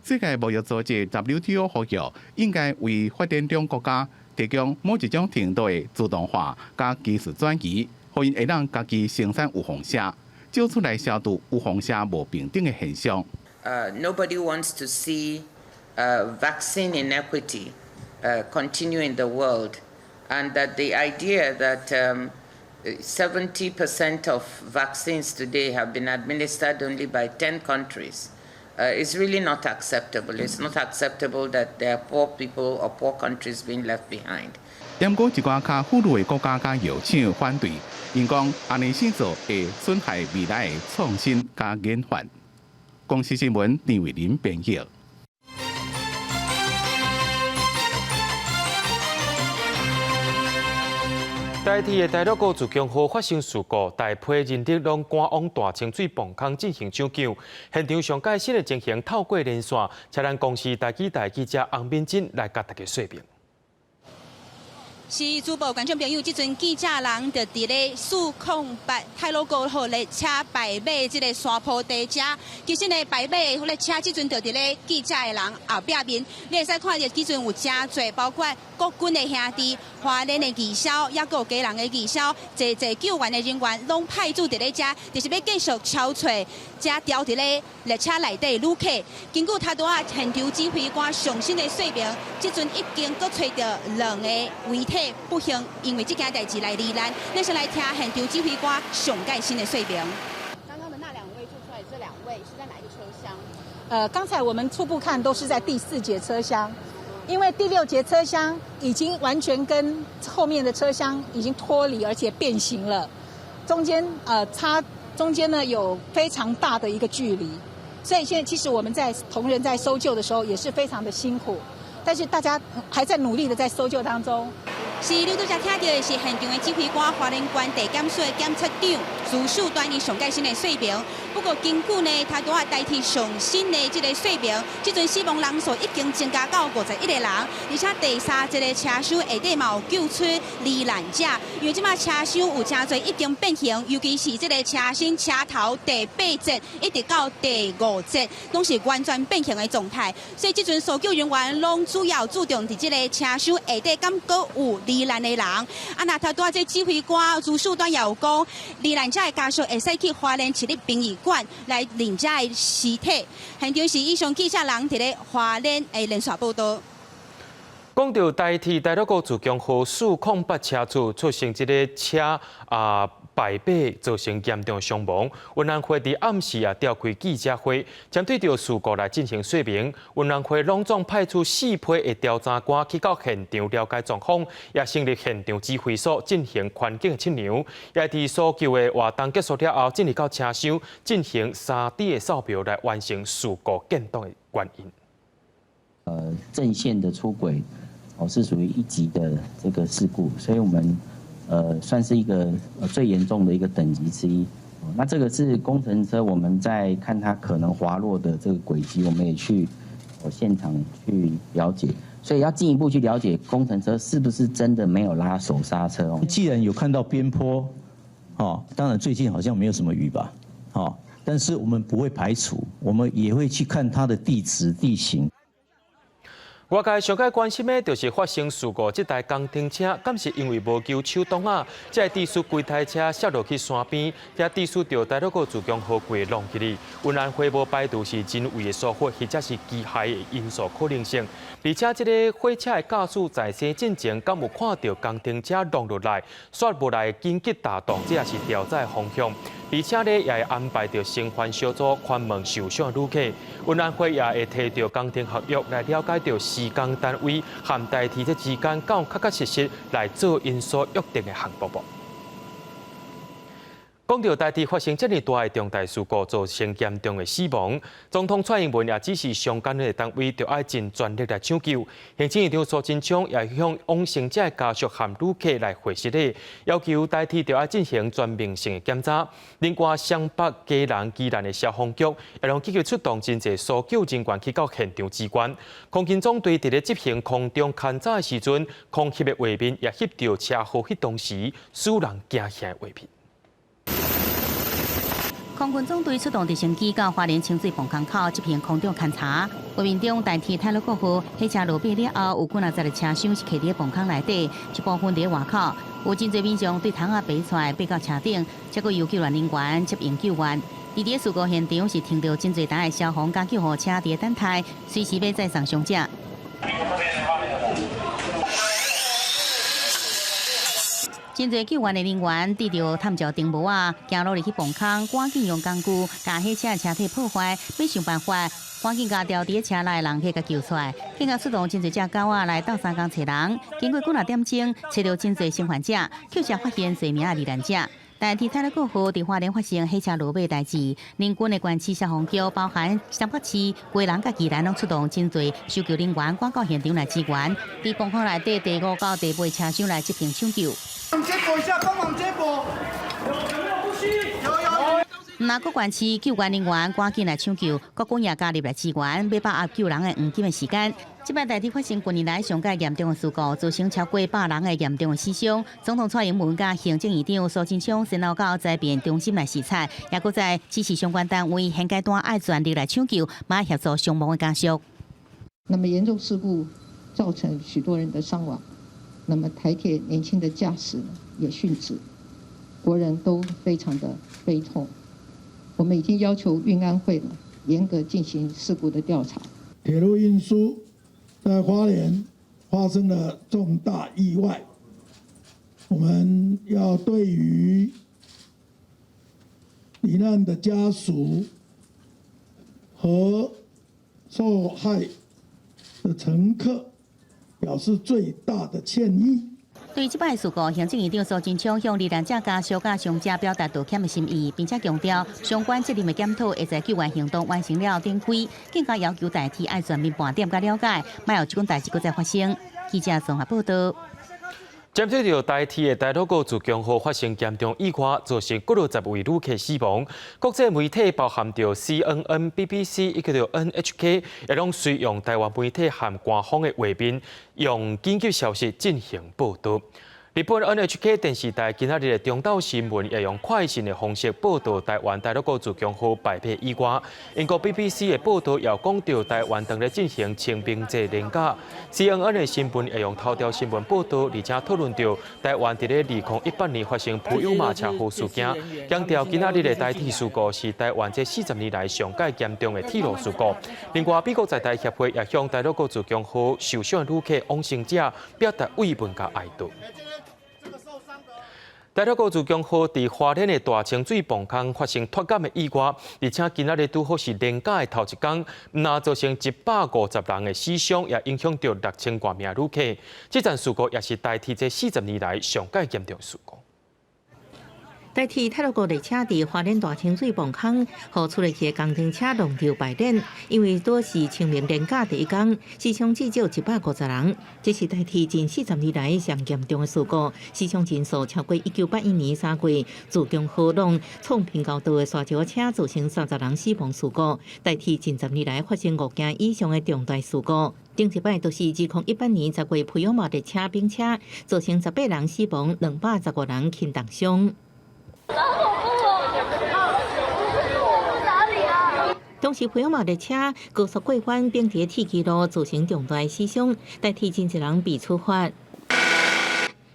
世界贸易组织 WTO 呼吁应该为发展中国家提供某一种程度的自动化加技术转移，让因会当家己生产预防针，找出来消除预防针无平等的现象。Nobody wants to see vaccine inequity continue in the world, and that the idea that 70% of vaccines today have been administered only by 10 countries. It's really not acceptable. It's not acceptable that there are poor people or poor countries being left behind. 点过一寡较富裕的国家甲药厂反对，因讲安尼先做会损害未来的创新甲研发。公司新闻郑伟林编译。台铁的台六高自强号发生事故，大批人力拢赶往大清水泵坑进行抢救。现场上解释的情形透过连线，请咱公司台记者洪敏珍来甲大家说明。是主播观众朋友，这阵记者人就伫咧408太鲁高号列车排尾这个山坡地遮，其实呢排尾列车这阵就伫咧记者的人后壁面，你会使看到这阵有真侪，包括国军的兄弟、花莲的义消，也有家人的义消，侪救援的人员拢派驻伫咧遮，就是要继续敲找遮调伫咧列车内底旅客。根据他现场指挥官上新的说明，这阵已经搁找到2个遗体。不幸因为这件代志来罹难，那先来听现场指挥官上盖新的说明。刚刚的那2位救出来，这2位是在哪一个车厢？刚才我们初步看都是在第4节车厢，因为第6节车厢已经完全跟后面的车厢已经脱离，而且变形了，中间呢有非常大的一个距离，所以现在其实我们同仁在搜救的时候也是非常的辛苦。但是大家还在努力的在搜救当中。是，你拄则听到的是现场的指挥官花莲县地检署检察长朱树端伊上盖新的说明。不过根据呢，他拄代替上新的这个说明，这阵死亡人数已经增加到51个人，而且第3节的车厢下底嘛有救出罹难者，因为即马车厢有真侪已经变形，尤其是这个车身车头第8节一直到第5节，拢是完全变形的状态，所以这阵搜救人员拢主要注重伫这个车厢下底敢搁有罹难的人。那他拄这指挥官朱树端也有讲，罹难者的家属会使去花莲市立殡仪馆来领者的尸体。现场是以上记者人伫咧花莲的连续报道。讲到台铁台六高自强号408车主出现这个车败尾，造成严重伤亡。运安会伫暗时召开记者会，针对着事故来进行说明。运安会隆重派出4批的调查官去到现场了解状况，也成立现场指挥所进行环境测量，也伫搜救的活动结束了后，进入到车厢进行3D 的扫描来完成事故建档的原因。正线的出轨是属于1级的这个事故，所以我们算是一个最严重的一个等级之一。那这个是工程车，我们在看它可能滑落的这个轨迹，我们也去现场去了解，所以要进一步去了解工程车是不是真的没有拉手刹车哦。既然有看到边坡，当然最近好像没有什么雨吧，但是我们不会排除，我们也会去看它的地质地形。外界上界关心的，就是发生事故这台工程车，敢是因为无救手动啊，才会致使规台车摔落去山边，也致使着台六个自强号轨浪起哩。运安会无排除是人为的疏忽，或者是机械的因素可能性。而且这个火车的驾驶在生进前，敢有看到工程车落落来，煞无来紧急打动，这也是调查方向。而且呢，也会安排着生还小组宽问受伤的旅客。运安会也会提着工程合约来了解到施工单位和台铁这之间，敢有确确实实来做因所约定的项目无？讲到台铁发生这么大的重大事故，造成严重的死亡，总统蔡英文也指示相关的单位要爱尽全力来抢救。行政院长苏贞昌也向往生者的家属和旅客来回信礼，要求台铁要爱进行全面性的检查。另外，湘北基隆宜兰的消防局也让积极出动真侪搜救人员去到现场支援。空勤总队伫咧执行空中勘查的时阵，空袭的画面也翕到车祸迄当时使人惊吓的画面。空军总队出动直升机到花莲清水泵坑口执行空中勘查。画面中，台铁太鲁国号火车落尾了后，有几啊十个车厢是徛伫泵坑内底，一部分伫外口。有真侪民众对桶仔爬出来，爬到车顶，结果由救援人员接应救援。伫咧事故现场是停到真侪台的消防甲救护车伫咧等待，随时要载送伤者。真真侪救援的人员拄着探照灯帽啊，行路入去崩坑，赶紧用工具把迄车的车体破坏，要想办法赶紧甲掉伫个车内的人去甲救出来。警察出动真侪只狗仔来斗三工找人，经过几啊点钟，找到真侪生还者，确实发现侪名的罹难者。但天台的过后，伫花莲发生火车落尾代志，邻近的关市消防局包含三角市、龟人甲宜兰拢出动真侪搜救人员赶到现场来支援，伫崩坑内底第5到第8车厢来执行抢救。接驳一下，帮忙接驳。那各县市救援人员赶紧来抢救，国军也加入来支援，要把握救人的黄金的时间。这摆代替发生近年来上届严重的事故，造成超过100人的严重的死伤。总统蔡英文甲行政院长苏贞昌先后到灾变中心来视察，也搁在指示相关单位现阶段爱全力来抢救，马协助伤亡的家属。那么严重事故造成许多人的伤亡，那么台铁年轻的驾驶也殉职，国人都非常的悲痛。我们已经要求运安会严格进行事故的调查。铁路运输在花莲发生了重大意外，我们要对于罹难的家属和受害的乘客表示最大的歉意。对这摆事故，行政院长苏贞昌向罹难者家属甲伤者表达道歉的心意，并且强调相关责任的检讨会在救援行动完成了展开，更加要求代替爱全面盘点甲了解，莫有这种代志搁再发生。记者综合报道。针对着台铁的大陆高自强号发生严重意外，造成60位旅客死亡。国际媒体包含着 CNN、BBC 以及着 NHK， 也拢随用台湾媒体和官方的画面，用紧急消息进行报道。日本 NHK 电视台今仔日的中岛新闻也用快讯的方式报道台湾大陆高自强号败北意外。英国 BBC 的报道也讲到台湾正在进行清兵制连假。CNN 的新闻也用头条新闻报道，而且讨论到台湾在2018年发生普悠玛车祸事件，强调今仔日的台铁事故是台湾这40年来上届严重的铁路事故。另外，美国在台协会也向大陆高自强号受伤旅客往生者表达慰问甲哀悼。大陆高自强号伫花莲的大清水泵坑发生脱险的意外，而且今仔日拄好是连假的头一天，那造成150人的死伤，也影响到6000多名旅客。这件事故也是台铁这40年来上届严重事故。台铁铁路高列车伫花莲大清水泵坑，互出入去的工程车long流排练，因为都是清明连假第一天，死伤至少150人。这是台铁近40年来上严重的事故，死伤人数超过1981年3月自强号浪冲平高道的沙石车造成30人死亡事故。台铁近10年来发生5件以上的重大事故。顶一摆就是2018年10月普悠玛列车并车造成18人死亡，215人轻重伤。当时普悠玛列车高速过弯并伫铁轨路造成重大死伤，台铁真侪人被处罚。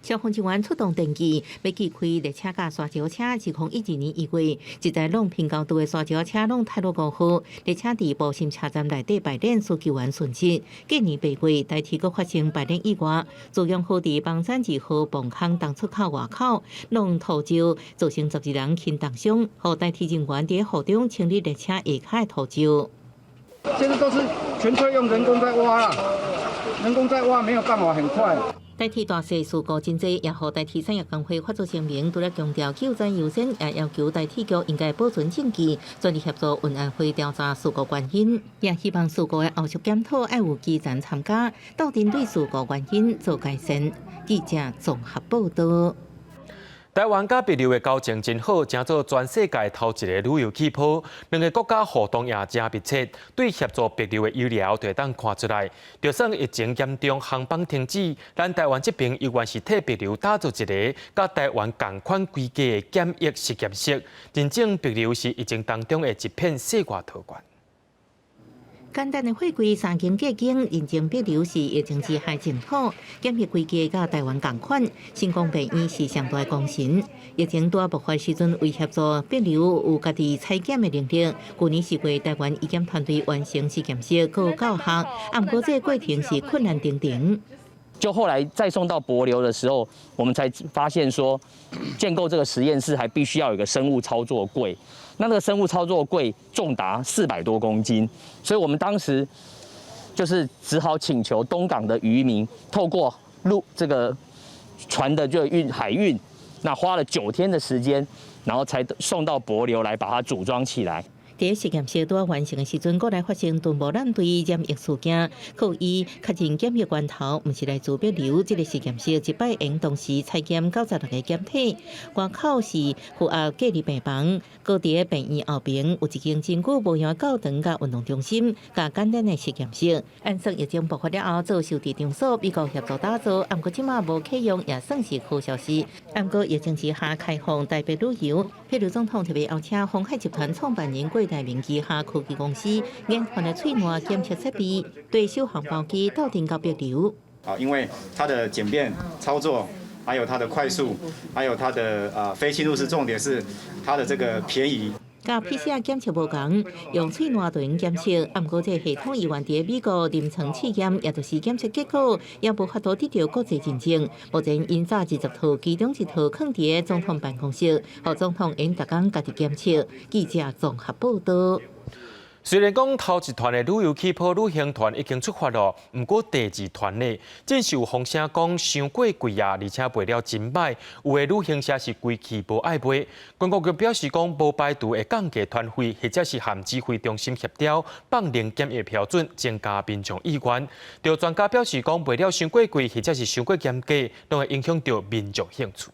消防人员出动电机，要击开列车甲沙石车。2012年1月，一台浪平高道的沙石车浪太路5号，列车伫步行车站内底排练，需救援损失。隔年8月，台铁阁发生排练意外，自强号伫邦山2号泵坑东出口外口浪土石，造成12人轻重伤，互台铁人员伫河中清理列车下卡的土石。现在都是全车用人工在挖了，人工在挖没有办法很快。台铁大细事故真济，也互台铁产业工会发出声明，除了强调救灾优先，也要求台铁局应该保存证据，全力协助运安会调查事故原因，也希望事故的后续检讨要有基层参加，到针对事故原因做改善。记者综合报道。台湾甲帛琉的交情真好，成做全世界头一个旅游气泡。两个国家互动也真密切，对协助帛琉的医疗就当看出来。就算疫情严重，航班停止，咱台湾这边依然是替帛琉打造一个甲台湾同款规格的检疫实验室，真正帛琉是疫情当中的一片世外桃源。简单的货柜3间过境，认证帛琉是疫情之下真好，检疫规格甲台湾同款。新光病院是上大的功臣。疫情大爆发时阵，为协助帛琉有家己采检的能力，去年4月台湾医检团队完成实验室，搁有教学，不过这个过程是困难重重。就后来再送到帛琉的时候，我们才发现说，建构这个实验室还必须要有一个生物操作柜。那个生物操作柜重达400多公斤，所以我们当时就是只好请求东港的渔民透过这个船的海运，那花了9天的时间，然后才送到帛琉来把它组装起来。伫实验室拄完成的时阵，国内发生敦睦舰队染疫事件，可以确认检疫源头毋是来自帛琉。这个实验室一摆用同时采检96个检体，外口是负压隔离病房，搁伫病院后边有一间真久无用的教堂甲运动中心，甲简单的实验室。按说疫情爆发了后，做受地场所，美国协助打造，不过即马无启用，也算是好消息。不过疫情之下开放台北旅游，譬如总统特别邀请鸿海集团创办人郭台铭旗下科技公司研发的喙瘾检测设备，对首航班机到定到帛琉。因为它的简便操作，还有它的快速，还有它的非侵入式，重点是它的这个便宜。甲 PCR 检测无同，用喙瘾就用检测，不过这系统以往伫美国临床试验，也就是检测结果也无法度得到国际认证。目前因早20套，其中1套放伫总统办公室，予总统因逐工家己检测。记者综合报道。虽然讲头一团的旅游气泡旅行团已经出发了，不过第2团呢，正是有风声讲伤过贵啊，而且卖了真歹，有的旅行社是规气无爱买。观光局表示讲，无排除会降价团费，或者是含指挥中心协调放零检疫标准，增加民众意愿。有专家表示讲，卖了伤过贵，或者是伤过严格，都会影响到民众兴趣。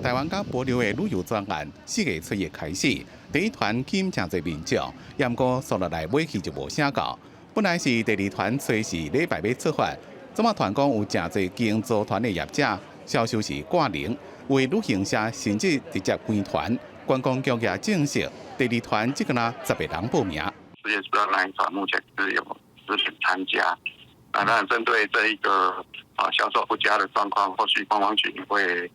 台湾甲帛琉的旅游专案4月7日开始，第1团吸引真侪民众，不过数落来买去就无啥够。本来是第2团随时礼拜要出发，怎么团讲有真侪经组团的业者销售是挂零，为旅行社甚至直接关团。观光局也证实，第2团只敢若10个人报名。10月10号那一团目前是有10人参加。当然，针对这一个销售不佳的状况，后续观光局会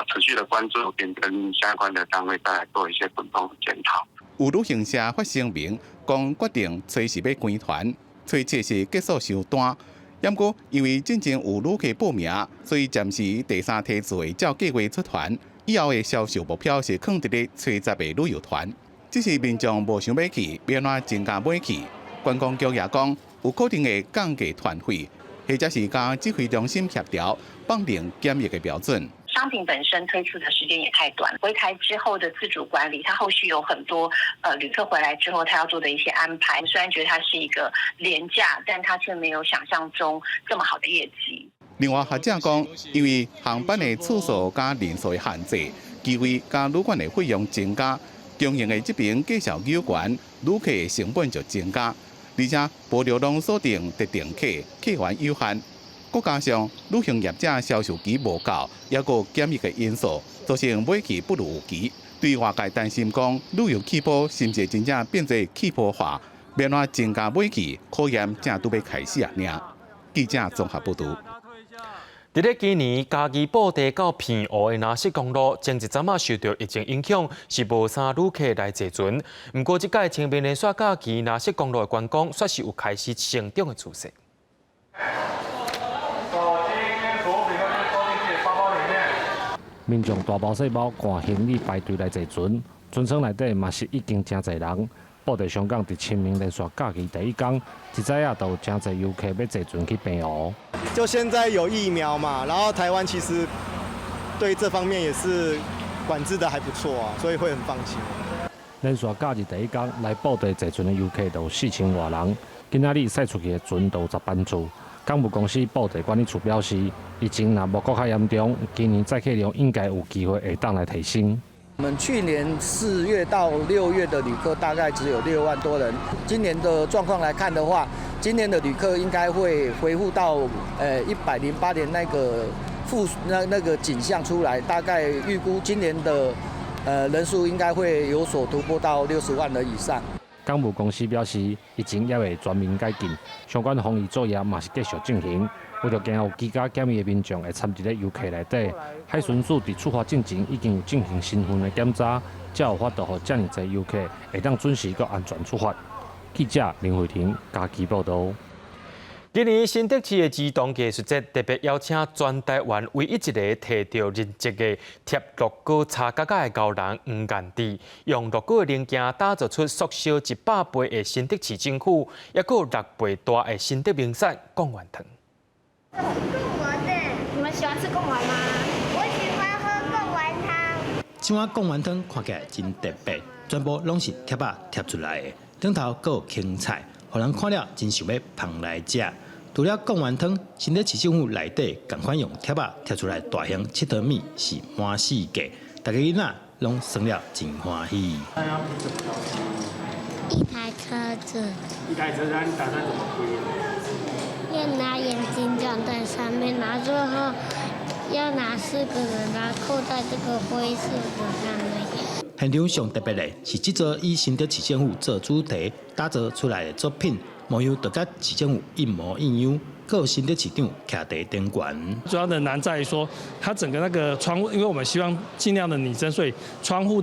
持续的关注，并跟相关的单位再来做一些滚动检讨。有旅行社发声明，讲决定随时要关团，催切是结束收单。不过因为进前有旅客报名，所以暂时第3梯次会照计划出团。以后的销售目标是放伫咧初10个旅游团。只是民众无想买去，要怎增加买去？观光局也讲，有可能会降价团费，或者是甲指挥中心协调放零检疫的标准。商品本身推出的时间也太短，回台之后的自主管理，它后续有很多旅客回来之后他要做的一些安排。虽然觉得它是一个廉价，但它却没有想象中这么好的业绩。另外，学者讲，因为航班的次数加人数的限制，机会加旅馆的费用增加，中营的这边介绍有关，旅客的成本就增加。而且帛琉拢锁定特定客，客源有限，再加上旅行业者销售期无够，也有检疫的因素，造成买期不如期。对外界担心讲，旅游气泡是毋是真正变做气泡化，要怎增加买期，考验正拄要开始啊！记者综合报道。伫咧今年嘉义布袋到片湖的南势公路，前一阵受到疫情影响，是无啥旅客来坐船。不过，即届清明连续假期南势公路的观光，算是有开始成长的趋势。民众大包小包赶行李排队来坐船，船舱内底嘛是已经真侪人。布袋香港伫清明连续假期第1天，一早啊都有真侪游客要坐船去平湖。就现在有疫苗嘛，然后台湾其实对这方面也是管制的还不错啊，所以会很放心。连续假日第1天来布袋坐船的游客就有4000多人，今仔日驶出去的船都有10班次。港务公司布袋管理处表示，疫情若无搁较严重，今年载客量应该有机会会当来提升。我们去年4月到6月的旅客大概只有6万多人，今年的状况来看的话，今年的旅客应该会恢复到108年那个那个景象出来，大概预估今年的人数应该会有所突破到60万人以上。港务公司表示，疫情也会全面解禁，相关防疫作业嘛是继续进行。为了惊有居家检疫的民众会参与咧游客内底，海巡署伫出发进前已经有进行身份的检查，才有法度予遮尔侪游客会当准时佮安全出发。记者林慧婷，嘉义报道。今年新竹市的儿童艺术节特别邀请全台湾唯一一个摕到日籍的贴乐高插角角的高人黄彦志，用乐高的零件打造出缩小100倍的新竹市政府，也有6倍大的新竹名产贡丸汤。贡丸的，你们喜欢吃贡丸吗？我喜欢喝贡丸汤。这碗贡丸汤看起来真特别，全部拢是贴仔贴出来的，顶头还有青菜。互人看了真想要捧来食。除了贡丸汤，新竹市政府内底同款用贴仔贴出来大型七德米是满世界，大家囡仔拢算了真欢喜。一台车子。一台车子，你打算怎么挥？要拿眼睛装在上面，然后最后要拿4个人，然后扣在这个灰色的上面。现场上特别的是，这座以新竹市政府做主题打造出来的作品，模样就甲市政府一模一样。各新竹市长徛在顶悬。主要的难在于说，它整个那个窗户，因为我们希望尽量的拟真，所以窗户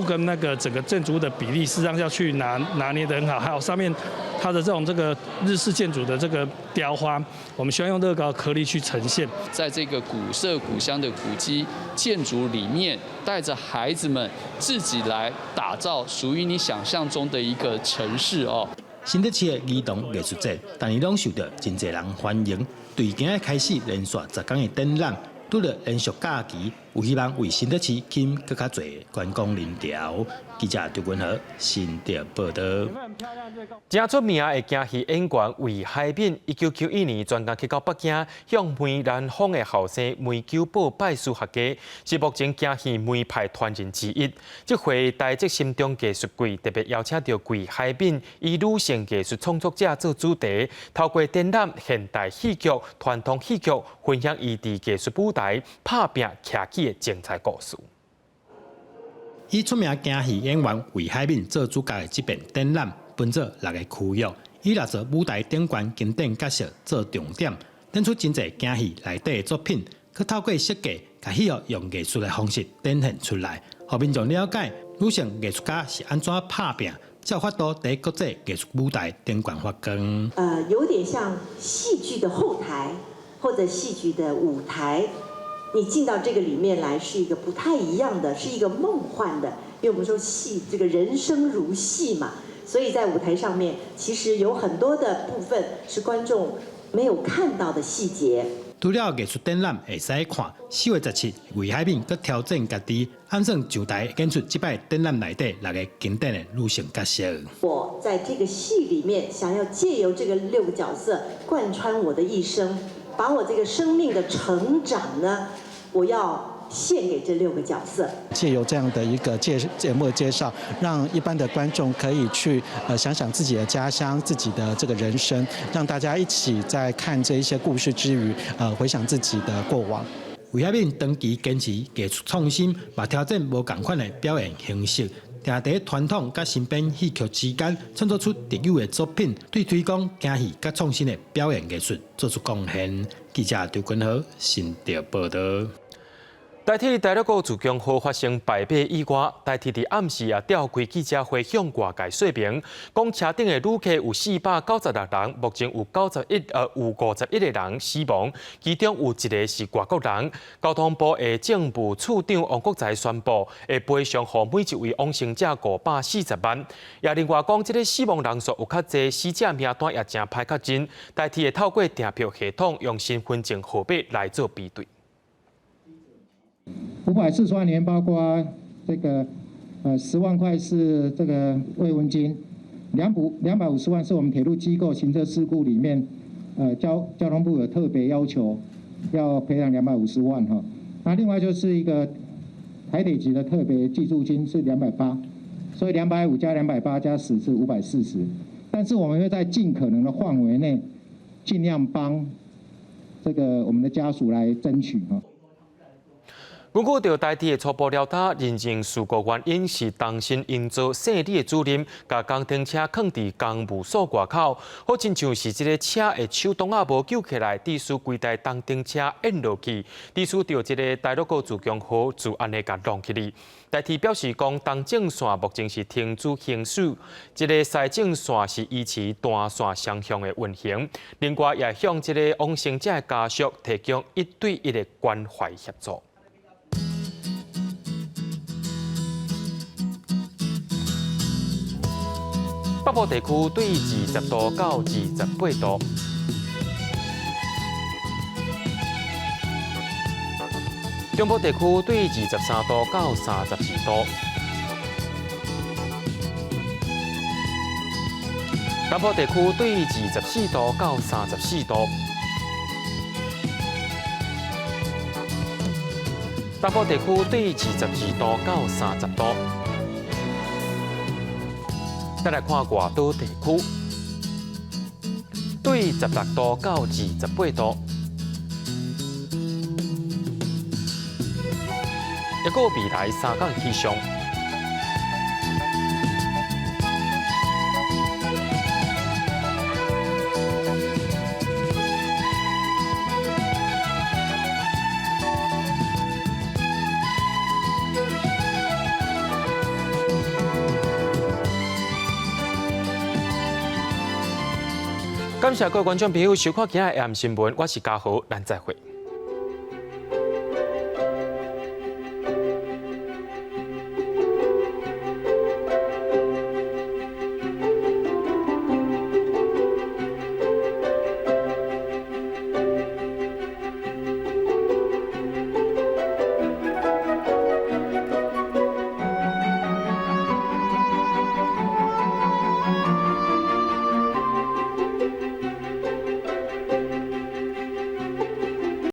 跟那个整个建筑物的比例，事实上要去拿捏得很好。还有上面它的这个日式建筑的这个雕花，我们希望用乐高颗粒去呈现。在这个古色古香的古迹建筑里面，带着孩子们自己来打造属于你想象中的一个城市哦。新竹市的儿童艺术节，但年拢受到真侪人欢迎。对今日开始连续10天的展览，拄着连续假期，有希望为新竹市吸引更加侪观光人潮。记者刘君和新竹报道。真出名的京戏演员魏海敏，1991年专程去到北京，向梅兰芳的后生梅九宝拜师学艺，是目前京戏梅派传人之一。这回台积心中艺术季特别邀请到魏海敏，以女性艺术创作者做主题，透过展览现代戏剧、传统戏剧，分享异地艺术舞台拍拼徛起的精彩故事。以出名京戏演员魏海敏做主角的这遍展览，分做6个区域，以6座舞台顶悬经典角色做重点，展出真侪京戏内底的作品，去透过设计，把戏剧用艺术的方式展现出来，让民众了解女性艺术家是安怎拍拼，才有法度在国际艺术舞台顶悬发光。有点像戏剧的后台或者戏剧的舞台。你进到这个里面来是一个不太一样的，是一个梦幻的，因为我们说戏这个人生如戏嘛，所以在舞台上面其实有很多的部分是观众没有看到的细节。除了艺术展览会使看，4月17日，魏海敏佮挑战家己，按上上台演出这摆展览内底6个经典的女性角色。我在这个戏里面想要借由这个6个角色贯穿我的一生。把我这个生命的成长呢，我要献给这6个角色。借由这样的一个节目的介绍，让一般的观众可以去想想自己的家乡、自己的这个人生，让大家一起在看这一些故事之余，回想自己的过往。魏海敏长期坚持艺术创新，嘛挑战无同款的表演形式。定伫传统甲新编戏剧之间创作出特有的作品，对推广京戏甲创新的表演艺术做出贡献。记者刘君豪新竹报道。台铁台乐高自强号发生败马意外，台铁伫暗时也召开记者会向外界说明，讲车顶的旅客有496人，目前有51个人死亡，其中有1个是外国人。交通部的政务处长王国材宣布，会赔偿予每一位往生者540万。也另外讲，这个死亡人数有较侪，死者名单也真歹确认。台铁会透过订票系统，用身份证号码来做比对。540万元包括这个10万块是这个慰问金，250万是我们铁路机构行车事故里面交通部有特别要求要赔偿250万哈。那另外就是一个台铁局的特别记住金是280，所以250加280加10是540。但是我们会在尽可能的范围内，尽量帮这个我们的家属来争取哈。根据着台铁的初步调查，认证事故原因是当心营造胜利的主任，把工程车放伫公务所外口，好亲像是这个车的手动啊无救起来，致使规台动程车淹落去，致使着这个大陆国自强河就安尼甲弄起哩。台铁表示讲，东正线目前是停止行驶，这个西正线是维持单线双向的运行。另外，也向这个往生者的家属提供1对1的关怀协助。北部地区对20度到28度。中部地区对23度到32度，南部地区对24度到34度，北部地区对22度到30度。再来看外岛地区，对16度到28度。一个未来3天气象。感谢各位观众朋友收看今日的AM新闻，我是嘉豪，咱再会。